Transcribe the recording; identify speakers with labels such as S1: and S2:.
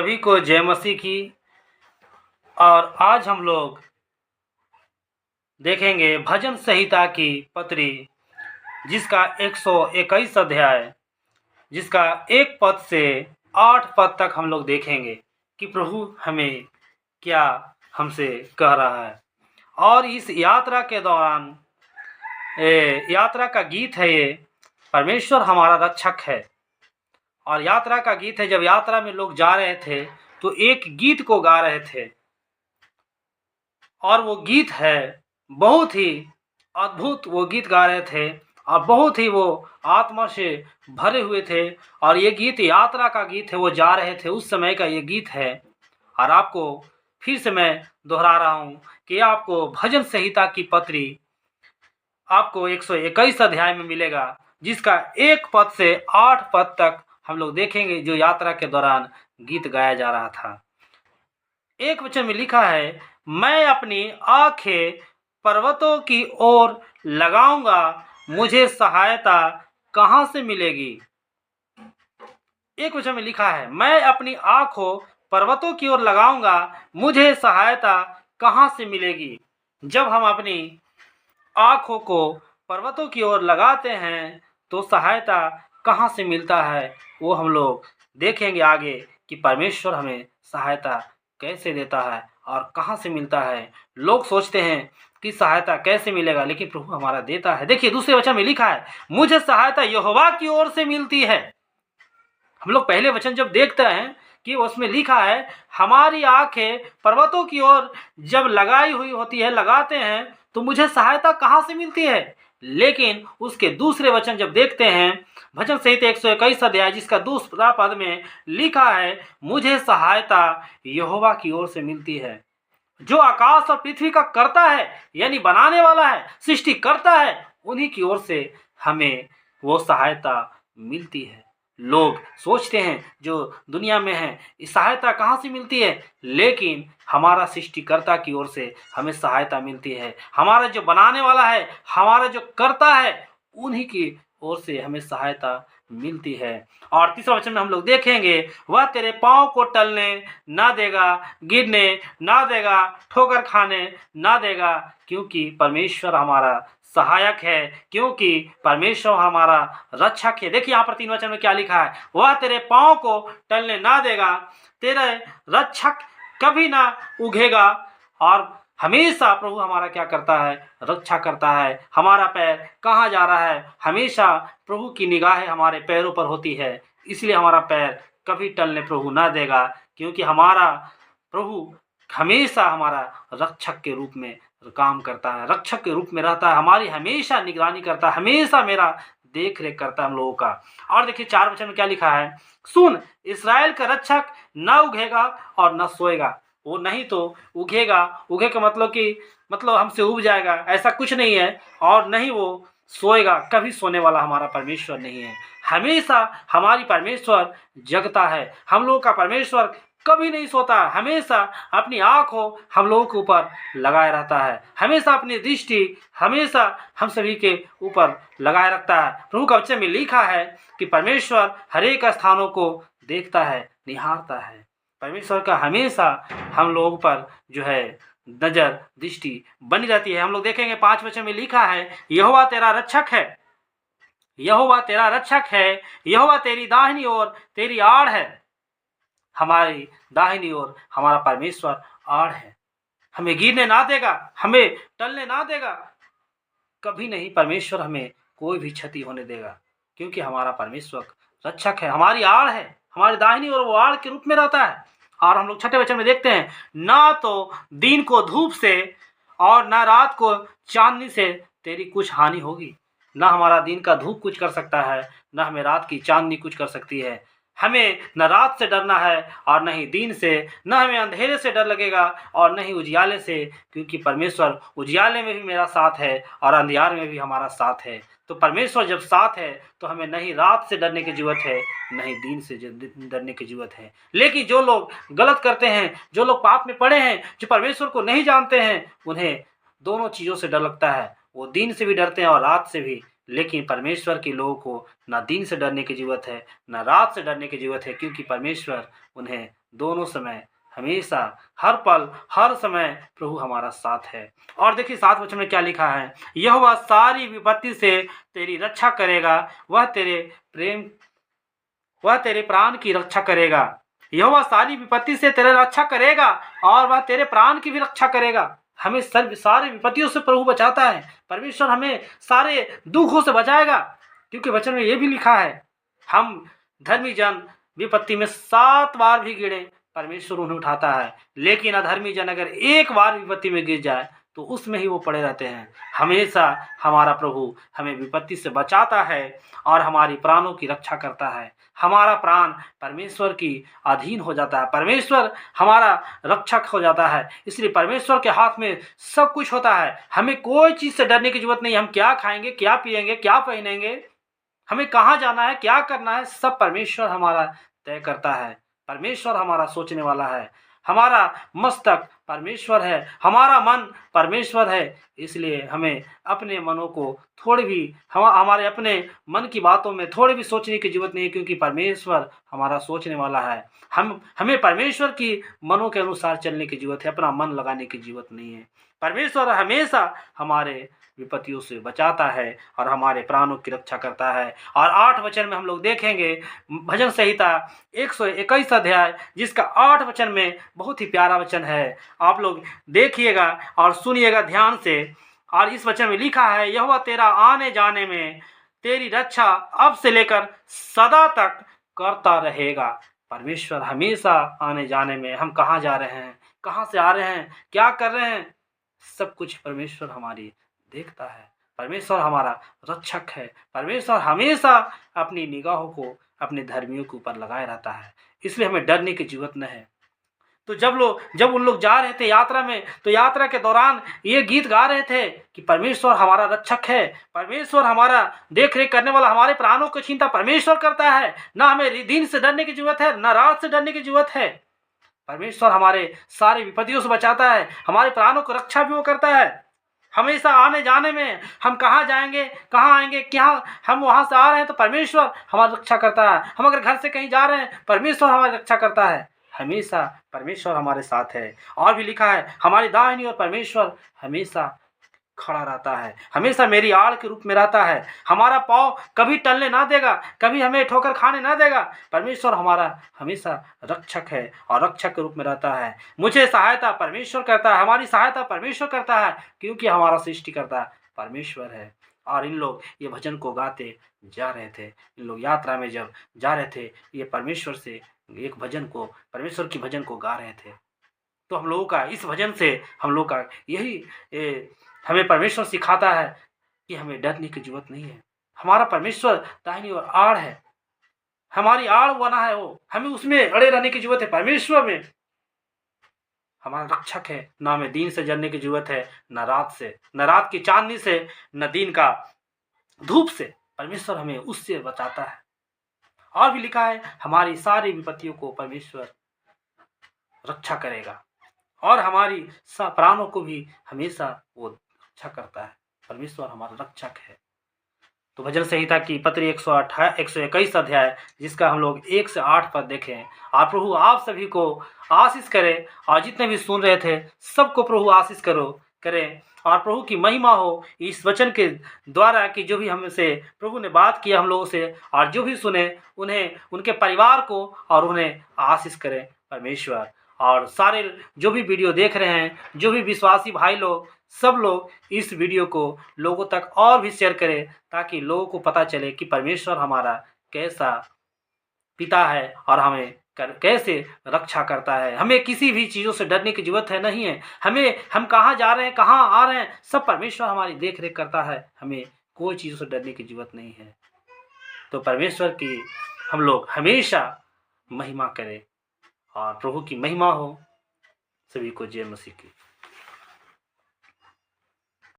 S1: सभी को जय मसीह की। और आज हम लोग देखेंगे भजन संहिता की पत्री, जिसका 121 अध्याय, जिसका 1 पद से 8 पद तक हम लोग देखेंगे कि प्रभु हमें क्या हमसे कह रहा है। और इस यात्रा के दौरान यात्रा का गीत है ये, परमेश्वर हमारा रक्षक है। और यात्रा का गीत है, जब यात्रा में लोग जा रहे थे तो एक गीत को गा रहे थे, और वो गीत है बहुत ही अद्भुत। वो गीत गा रहे थे और बहुत ही वो आत्मा से भरे हुए थे। और ये गीत यात्रा का गीत है, वो जा रहे थे उस समय का ये गीत है। और आपको फिर से मैं दोहरा रहा हूँ कि आपको भजन संहिता की पत्री आपको 121 अध्याय में मिलेगा, जिसका 1 पद से 8 पद तक हम लोग देखेंगे, जो यात्रा के दौरान गीत गाया जा रहा था। एक वचन में लिखा है, मैं अपनी आंखें पर्वतों की ओर लगाऊंगा, मुझे सहायता कहां से मिलेगी। एक वचन में लिखा है, मैं अपनी आंखों पर्वतों की ओर लगाऊंगा, मुझे सहायता कहां से मिलेगी। जब हम अपनी आंखों को पर्वतों की ओर लगाते हैं तो सहायता कहां से मिलता है, वो हम लोग देखेंगे आगे कि परमेश्वर हमें सहायता कैसे देता है और कहां से मिलता है। लोग सोचते हैं कि सहायता कैसे मिलेगा, लेकिन प्रभु हमारा देता है। देखिए दूसरे वचन में लिखा है, मुझे सहायता यहोवा की ओर से मिलती है। हम लोग पहले वचन जब देखते हैं कि उसमें लिखा है, हमारी आंखें पर्वतों की ओर जब लगाई हुई होती है, लगाते हैं तो मुझे सहायता कहां से मिलती है। लेकिन उसके दूसरे वचन जब देखते हैं, भजन संहिता 121 अध्याय, जिसका दूसरा पद में लिखा है, मुझे सहायता यहोवा की ओर से मिलती है। जो आकाश और पृथ्वी का करता है, यानी बनाने वाला है, सृष्टि करता है, उन्हीं की ओर से हमें वो सहायता मिलती है। लोग सोचते हैं जो दुनिया में है, इस सहायता कहाँ से मिलती है, लेकिन हमारा सृष्टिकर्ता की ओर से हमें सहायता मिलती है। हमारा जो बनाने वाला है, हमारा जो करता है, उन्हीं की ओर से हमें सहायता मिलती है। और तीसरा वचन में हम लोग देखेंगे, वह तेरे पाँव को टलने ना देगा, गिरने ना देगा, ठोकर खाने ना देगा, क्योंकि परमेश्वर हमारा सहायक है, क्योंकि परमेश्वर हमारा रक्षक है। देखिए यहाँ पर 3 वचन में क्या लिखा है, वह तेरे पाँव को टलने ना देगा, तेरे रक्षक कभी ना उगेगा। और हमेशा प्रभु हमारा क्या करता है, रक्षा करता है। हमारा पैर कहाँ जा रहा है, हमेशा प्रभु की निगाहें हमारे पैरों पर होती है, इसलिए हमारा पैर कभी टलने प्रभु ना देगा, क्योंकि हमारा प्रभु हमेशा हमारा रक्षक के रूप में काम करता है, रक्षक के रूप में रहता है, हमारी हमेशा निगरानी करता है, हमेशा मेरा देख रेख करता है हम लोगों का। और देखिए 4 वचन में क्या लिखा है, सुन इसराइल का रक्षक न उगेगा और न सोएगा। वो नहीं तो उगेगा, उगे का मतलब हमसे उग जाएगा, ऐसा कुछ नहीं है। और नहीं वो सोएगा, कभी सोने वाला हमारा परमेश्वर नहीं है। हमेशा हमारी परमेश्वर जगता है, हम लोगों का परमेश्वर कभी नहीं सोता, हमेशा अपनी आंखों हम लोगों के ऊपर लगाए रहता है, हमेशा अपनी दृष्टि हमेशा हम सभी के ऊपर लगाए रखता है। प्रभु का वचन में लिखा है कि परमेश्वर हरेक स्थानों को देखता है, निहारता है। परमेश्वर का हमेशा हम लोगों पर जो है नजर दृष्टि बनी रहती है। हम लोग देखेंगे 5 वचन में लिखा है, यहोवा तेरा रक्षक है, यहोवा तेरा रक्षक है, यहोवा तेरी दाहिनी ओर तेरी आड़ है। हमारी दाहिनी ओर हमारा परमेश्वर आड़ है, हमें गिरने ना देगा, हमें टलने ना देगा, कभी नहीं परमेश्वर हमें कोई भी क्षति होने देगा, क्योंकि हमारा परमेश्वर रक्षक है, हमारी आड़ है, हमारी दाहिनी ओर वो आड़ के रूप में रहता है। और हम लोग 6ठे वचन में देखते हैं, ना तो दिन को धूप से और ना रात को चांदनी से तेरी कुछ हानि होगी। ना हमारा दिन का धूप कुछ कर सकता है, ना हमें रात की चांदनी कुछ कर सकती है। हमें न रात से डरना है और न ही दिन से, न हमें अंधेरे से डर लगेगा और न ही उजियाले से, क्योंकि परमेश्वर उजियाले में भी मेरा साथ है और अंधियार में भी हमारा साथ है। तो परमेश्वर जब साथ है तो हमें न ही रात से डरने की जरूरत है, न ही दिन से डरने की जरूरत है। लेकिन जो लोग गलत करते हैं, जो लोग पाप में पड़े हैं, जो परमेश्वर को नहीं जानते हैं, उन्हें दोनों चीज़ों से डर लगता है। वो दिन से भी डरते हैं और रात से भी। लेकिन परमेश्वर के लोगों को ना दिन से डरने की जरूरत है, ना रात से डरने की जरूरत है, क्योंकि परमेश्वर उन्हें दोनों समय, हमेशा, हर पल, हर समय प्रभु हमारा साथ है। और देखिए 7 वचन में क्या लिखा है, यहोवा सारी विपत्ति से तेरी रक्षा करेगा, वह तेरे प्रेम वह तेरे प्राण की रक्षा करेगा। यहोवा सारी विपत्ति से तेरी रक्षा करेगा और वह तेरे प्राण की भी रक्षा करेगा। हमें सारे विपत्तियों से प्रभु बचाता है। परमेश्वर हमें सारे दुखों से बचाएगा, क्योंकि वचन में यह भी लिखा है, हम धर्मी जन विपत्ति में 7 बार भी गिरे परमेश्वर उन्हें उठाता है, लेकिन अधर्मी जन अगर एक बार विपत्ति में गिर जाए तो उसमें ही वो पड़े रहते हैं। हमेशा हमारा प्रभु हमें विपत्ति से बचाता है और हमारी प्राणों की रक्षा करता है। हमारा प्राण परमेश्वर की अधीन हो जाता है, परमेश्वर हमारा रक्षक हो जाता है। इसलिए परमेश्वर के हाथ में सब कुछ होता है। हमें कोई चीज़ से डरने की जरूरत नहीं। हम क्या खाएंगे, क्या पिएंगे, क्या पहनेंगे, हमें कहाँ जाना है, क्या करना है, सब परमेश्वर हमारा तय करता है। परमेश्वर हमारा सोचने वाला है, हमारा मस्तक परमेश्वर है, हमारा मन परमेश्वर है। इसलिए हमें अपने मनों को थोड़ी भी हमारे अपने मन की बातों में थोड़ी भी सोचने की जरूरत नहीं है, क्योंकि परमेश्वर हमारा सोचने वाला है। हमें परमेश्वर की मनों के अनुसार चलने की जरूरत है, अपना मन लगाने की जरूरत नहीं है। परमेश्वर हमेशा हमारे विपत्तियों से बचाता है और हमारे प्राणों की रक्षा करता है। और 8 वचन में हम लोग देखेंगे भजन संहिता 121 अध्याय, जिसका 8 वचन में बहुत ही प्यारा वचन है। आप लोग देखिएगा और सुनिएगा ध्यान से। और इस वचन में लिखा है, यहोवा तेरा आने जाने में तेरी रक्षा अब से लेकर सदा तक करता रहेगा। परमेश्वर हमेशा आने जाने में, हम कहाँ जा रहे हैं, कहाँ से आ रहे हैं, क्या कर रहे हैं, सब कुछ परमेश्वर हमारी देखता है। परमेश्वर हमारा रक्षक है। परमेश्वर हमेशा अपनी निगाहों को अपने धर्मियों के ऊपर लगाए रहता है। इसलिए हमें डरने की जरूरत न है। तो जब उन लोग जा रहे थे यात्रा में, तो यात्रा के दौरान ये गीत गा रहे थे कि परमेश्वर हमारा रक्षक है, परमेश्वर हमारा देख रेख करने वाला, हमारे प्राणों की चिंता परमेश्वर करता है। ना हमें दिन से डरने की जरूरत है, ना रात से डरने की जरूरत है। परमेश्वर हमारे सारी विपत्तियों से बचाता है, हमारे प्राणों को रक्षा भी वो करता है। हमेशा आने जाने में, हम कहाँ जाएंगे, कहाँ आएंगे, क्या हम वहाँ से आ रहे हैं तो परमेश्वर हमारी रक्षा करता है। हम अगर घर से कहीं जा रहे हैं, परमेश्वर हमारी रक्षा करता है। हमेशा परमेश्वर हमारे साथ है। और भी लिखा है, हमारी दाहिनी ओर परमेश्वर हमेशा खड़ा रहता है, हमेशा मेरी आड़ के रूप में रहता है। हमारा पाँव कभी टलने ना देगा, कभी हमें ठोकर खाने ना देगा। परमेश्वर हमारा हमेशा रक्षक है और रक्षक के रूप में रहता है। मुझे सहायता परमेश्वर करता है, हमारी सहायता परमेश्वर करता है, क्योंकि हमारा सृष्टिकर्ता परमेश्वर है। और इन लोग ये भजन को गाते जा रहे थे। इन लोग यात्रा में जब जा रहे थे, ये परमेश्वर से एक भजन को, परमेश्वर की भजन को गा रहे थे। तो हम लोगों का इस भजन से हम लोग का यही हमें परमेश्वर सिखाता है कि हमें डरने की जरूरत नहीं है। हमारा परमेश्वर दाहिनी ओर आड़ है, हमारी आड़ बना है वो, हमें उसमें अड़े रहने की जरूरत है। परमेश्वर में हमारा रक्षक है। ना हमें दिन से जलने की जरूरत है, ना रात से, न रात की चांदनी से, न दिन का धूप से। परमेश्वर हमें उससे बचाता है। और भी लिखा है, हमारी सारी विपत्तियों को परमेश्वर रक्षा करेगा और हमारी प्राणों को भी हमेशा वो रक्षा करता है। परमेश्वर हमारा रक्षक है। तो भजन संहिता की पत्री 121 अध्याय, जिसका हम लोग 1 से 8 पद देखें। और प्रभु आप सभी को आशीष करे, और जितने भी सुन रहे थे सबको प्रभु आशीष करें। और प्रभु की महिमा हो इस वचन के द्वारा कि जो भी हमसे प्रभु ने बात किया हम लोगों से, और जो भी सुने उन्हें, उनके परिवार को और उन्हें आशीष करें परमेश्वर। और सारे जो भी वीडियो देख रहे हैं, जो भी विश्वासी भाई लोग, सब लोग इस वीडियो को लोगों तक और भी शेयर करें, ताकि लोगों को पता चले कि परमेश्वर हमारा कैसा पिता है और हमें कैसे रक्षा करता है। हमें किसी भी चीज़ों से डरने की जरूरत है नहीं है। हम कहाँ जा रहे हैं, कहाँ आ रहे हैं, सब परमेश्वर हमारी देख रेख करता है। हमें कोई चीज़ों से डरने की जरूरत नहीं है। तो परमेश्वर की हम लोग हमेशा महिमा करें, और प्रभु की महिमा हो। सभी को जय मसीह की।